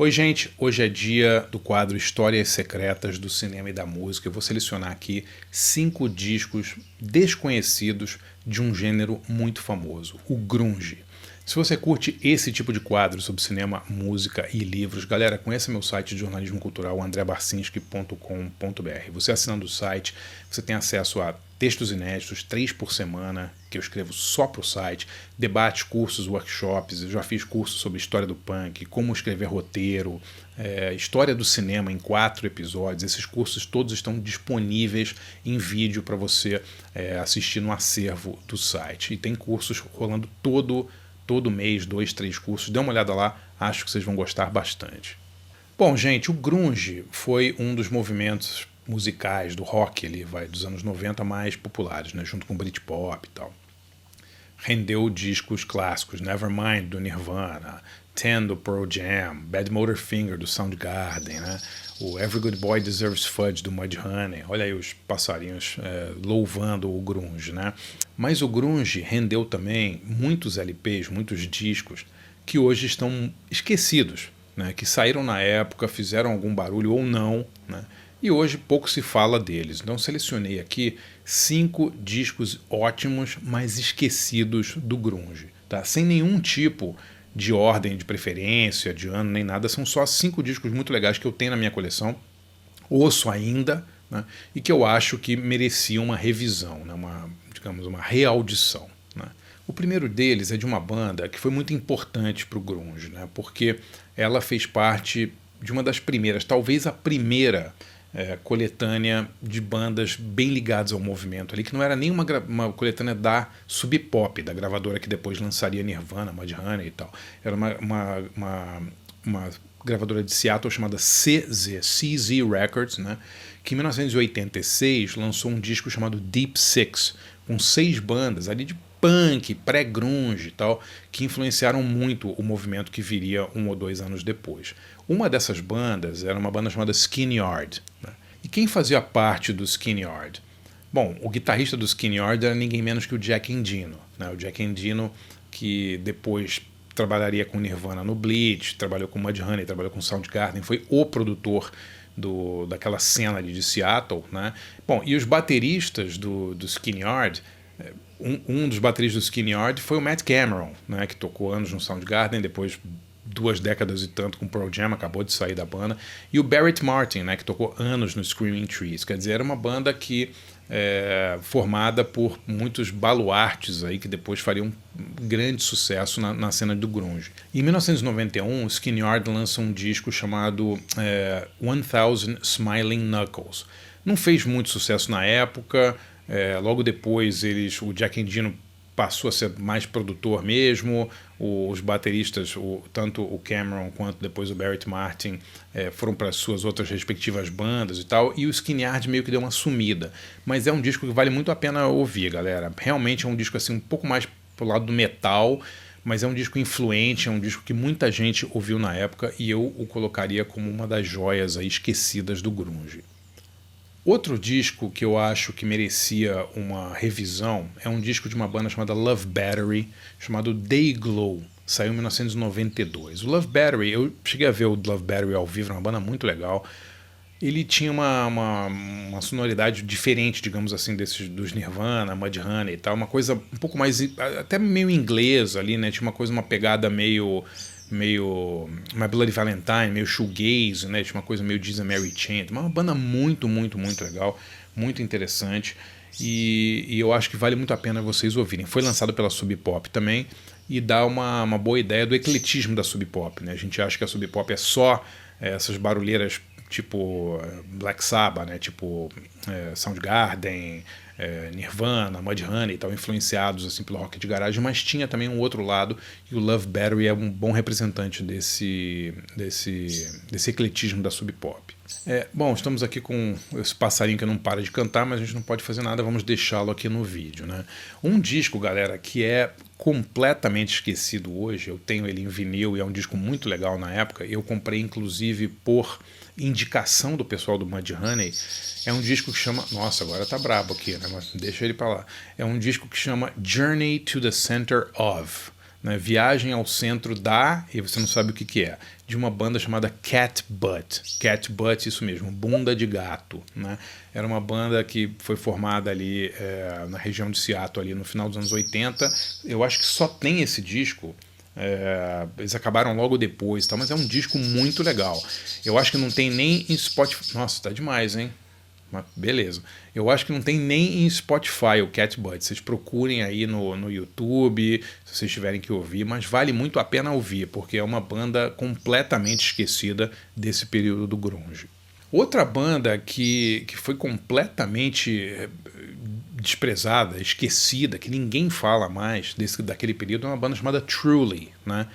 Oi, gente. Hoje é dia do quadro Histórias Secretas do Cinema e da Música. Eu vou selecionar aqui 5 discos desconhecidos de um gênero muito famoso, o grunge. Se você curte esse tipo de quadro sobre cinema, música e livros, galera, conheça meu site de jornalismo cultural, andrebarcinski.com.br. Você assinando o site, você tem acesso a textos inéditos, 3 por semana, que eu escrevo só para o site, debates, cursos, workshops. Eu já fiz cursos sobre história do punk, como escrever roteiro, história do cinema em 4 episódios. Esses cursos todos estão disponíveis em vídeo para você assistir no acervo do site. E tem cursos rolando todo mês, 2, 3 cursos. Dê uma olhada lá, acho que vocês vão gostar bastante. Bom, gente, o grunge foi um dos movimentos musicais do rock ali, dos anos 90 mais populares, né, junto com o Britpop e tal. Rendeu discos clássicos, Nevermind do Nirvana, Ten do Pearl Jam, Bad Motorfinger do Soundgarden, né, o Every Good Boy Deserves Fudge do Mudhoney. Olha aí os passarinhos louvando o grunge, né? Mas o grunge rendeu também muitos LPs, muitos discos que hoje estão esquecidos, né, que saíram na época, fizeram algum barulho ou não, né, e hoje pouco se fala deles. Então selecionei aqui 5 discos ótimos, mas esquecidos do grunge, tá? Sem nenhum tipo de ordem de preferência, de ano, nem nada. São só 5 discos muito legais que eu tenho na minha coleção, ouço ainda, né, e que eu acho que mereciam uma revisão, né, uma reaudição. Né? O primeiro deles é de uma banda que foi muito importante para o grunge, né, porque ela fez parte de uma das primeiras, talvez a primeira coletânea de bandas bem ligadas ao movimento ali, que não era nem uma coletânea da Sub Pop, da gravadora que depois lançaria Nirvana, Mudhoney e tal. Era uma gravadora de Seattle chamada CZ Records, né, que em 1986 lançou um disco chamado Deep Six, com 6 bandas ali de punk, pré-grunge e tal, que influenciaram muito o movimento que viria 1 ou 2 anos depois. Uma dessas bandas era uma banda chamada Skin Yard. Né? E quem fazia parte do Skin Yard? Bom, o guitarrista do Skin Yard era ninguém menos que o Jack Endino. Né? O Jack Endino, que depois trabalharia com Nirvana no Bleach, trabalhou com Mudhoney, trabalhou com Soundgarden, foi o produtor daquela cena ali de Seattle. Né? Bom, e os bateristas do Skin Yard, um dos bateristas do Skin Yard foi o Matt Cameron, né, que tocou anos no Soundgarden, depois 2 décadas e tanto com Pearl Jam, acabou de sair da banda, e o Barrett Martin, né, que tocou anos no Screaming Trees. Quer dizer, era uma banda que formada por muitos baluartes aí que depois fariam um grande sucesso na cena do grunge. Em 1991, o Skin Yard lança um disco chamado 1000 Smiling Knuckles. Não fez muito sucesso na época. Logo depois o Jack Endino passou a ser mais produtor mesmo, os bateristas, tanto o Cameron quanto depois o Barrett Martin, foram para suas outras respectivas bandas e tal, e o Skin Yard meio que deu uma sumida. Mas é um disco que vale muito a pena ouvir, galera. Realmente é um disco assim, um pouco mais pro lado do metal, mas é um disco influente, é um disco que muita gente ouviu na época, e eu o colocaria como uma das joias aí esquecidas do grunge. Outro disco que eu acho que merecia uma revisão é um disco de uma banda chamada Love Battery, chamado Day Glow. Saiu em 1992. O Love Battery, eu cheguei a ver o Love Battery ao vivo, uma banda muito legal. Ele tinha uma sonoridade diferente, digamos assim, dos Nirvana, Mudhoney e tal. Uma coisa um pouco mais, até meio inglesa ali, né? Tinha uma coisa meio My Bloody Valentine, meio shoegaze, né? Tinha uma coisa meio Jesus and Mary Chain. Uma banda muito, muito, muito legal, muito interessante, e eu acho que vale muito a pena vocês ouvirem. Foi lançado pela Sub Pop também, e dá uma boa ideia do ecletismo da Sub Pop, né? A gente acha que a Sub Pop é só essas barulheiras tipo Black Sabbath, né? Tipo Soundgarden, Nirvana, Mudhoney e tal, influenciados assim pelo rock de garagem, mas tinha também um outro lado, e o Love Battery é um bom representante desse ecletismo da Sub Pop. Bom, estamos aqui com esse passarinho que não para de cantar, mas a gente não pode fazer nada, vamos deixá-lo aqui no vídeo, né? Um disco, galera, que é completamente esquecido hoje, eu tenho ele em vinil e é um disco muito legal na época, eu comprei inclusive por indicação do pessoal do Mudhoney. É um disco que chama... Nossa, agora tá brabo aqui, né? Mas deixa ele pra lá. É um disco que chama Journey to the Center of, né? Viagem ao centro da... E você não sabe o que é. de uma banda chamada Cat Butt. Cat Butt, isso mesmo, bunda de gato, né? Era uma banda que foi formada ali na região de Seattle ali no final dos anos 80. Eu acho que só tem esse disco. Eles acabaram logo depois, tá? Mas é um disco muito legal. Eu acho que não tem nem em Spotify. Nossa, tá demais, hein? Mas beleza. Eu acho que não tem nem em Spotify o Cat Butt. Vocês procurem aí no YouTube, se vocês tiverem que ouvir, mas vale muito a pena ouvir, porque é uma banda completamente esquecida desse período do grunge. Outra banda que foi completamente desprezada, esquecida, que ninguém fala mais daquele período, é uma banda chamada Truly, né?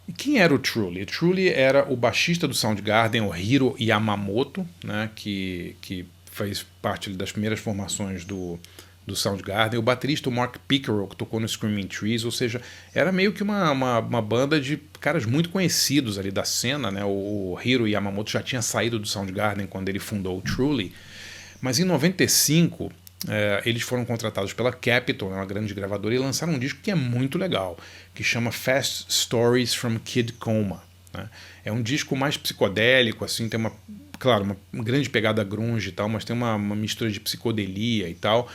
E quem era o Truly? O Truly era o baixista do Soundgarden, o Hiro Yamamoto, né, que fez parte das primeiras formações do Soundgarden, o baterista o Mark Pickerel, que tocou no Screaming Trees, ou seja, era meio que uma banda de caras muito conhecidos ali da cena, né? O Hiro Yamamoto já tinha saído do Soundgarden quando ele fundou o Truly, mas em 95 eles foram contratados pela Capitol, uma grande gravadora, e lançaram um disco que é muito legal, que chama Fast Stories from Kid Coma, né? É um disco mais psicodélico, assim, tem uma grande pegada grunge e tal, mas tem uma mistura de psicodelia e tal,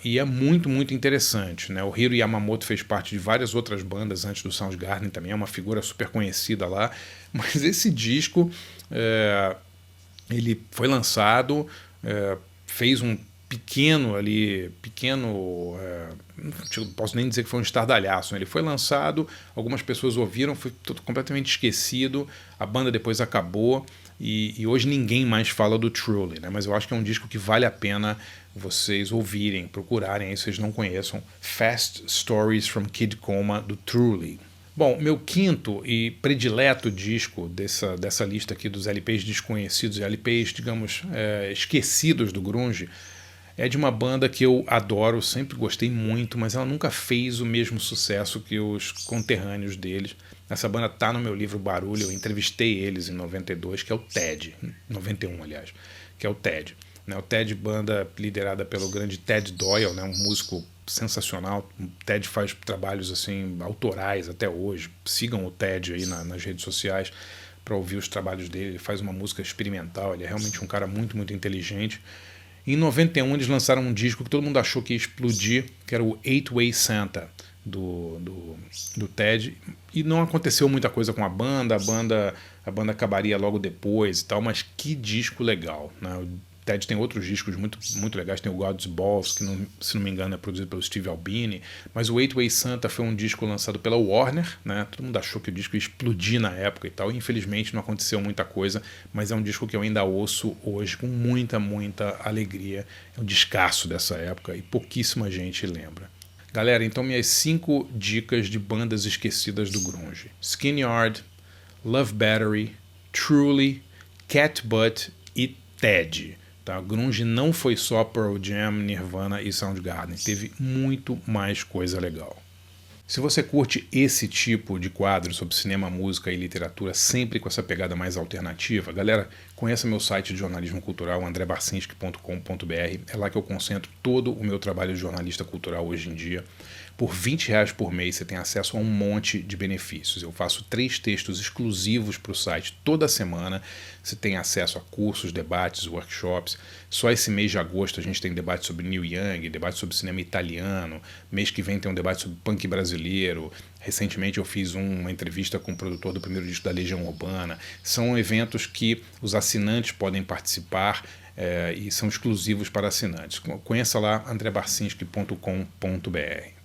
e é muito, muito interessante, né? O Hiro Yamamoto fez parte de várias outras bandas antes do Soundgarden também, é uma figura super conhecida lá, mas esse disco ele foi lançado, fez um pequeno, não posso nem dizer que foi um estardalhaço, né? Ele foi lançado, algumas pessoas ouviram, foi completamente esquecido, a banda depois acabou e hoje ninguém mais fala do Truly, né? Mas eu acho que é um disco que vale a pena vocês ouvirem, procurarem aí se vocês não conheçam, Fast Stories from Kid Coma, do Truly. Bom, meu quinto e predileto disco dessa lista aqui dos LPs desconhecidos e LPs, digamos, esquecidos do grunge, é de uma banda que eu adoro, sempre gostei muito, mas ela nunca fez o mesmo sucesso que os conterrâneos deles. Essa banda tá no meu livro Barulho, eu entrevistei eles em 92, que é o TED, 91 aliás, que é o TED. O TED, banda liderada pelo grande Ted Doyle, né, um músico sensacional. O Ted faz trabalhos assim autorais até hoje. Sigam o Ted aí nas redes sociais para ouvir os trabalhos dele. Ele faz uma música experimental, ele é realmente um cara muito, muito inteligente. Em 91 eles lançaram um disco que todo mundo achou que ia explodir, que era o Eight Way Santa do Ted, e não aconteceu muita coisa com a banda acabaria logo depois e tal, mas que disco legal, né? O Ted tem outros discos muito, muito legais, tem o God's Balls, que se não me engano é produzido pelo Steve Albini, mas o Eight Way Santa foi um disco lançado pela Warner, né? Todo mundo achou que o disco ia explodir na época e tal, e infelizmente não aconteceu muita coisa, mas é um disco que eu ainda ouço hoje com muita, muita alegria. É um descasso dessa época e pouquíssima gente lembra. Galera, então minhas 5 dicas de bandas esquecidas do grunge: Skin Yard, Love Battery, Truly, Cat Butt e Ted. Tá? Grunge não foi só Pearl Jam, Nirvana e Soundgarden, teve muito mais coisa legal. Se você curte esse tipo de quadro sobre cinema, música e literatura, sempre com essa pegada mais alternativa, galera, conheça meu site de jornalismo cultural, andrebarcinski.com.br. É lá que eu concentro todo o meu trabalho de jornalista cultural hoje em dia. Por R$20 por mês você tem acesso a um monte de benefícios. Eu faço 3 textos exclusivos para o site toda semana. Você tem acesso a cursos, debates, workshops. Só esse mês de agosto a gente tem debate sobre Neil Young, debate sobre cinema italiano. Mês que vem tem um debate sobre punk brasileiro. Recentemente eu fiz uma entrevista com o produtor do primeiro disco da Legião Urbana. São eventos que os assinantes podem participar e são exclusivos para assinantes. Conheça lá andrebarcinski.com.br.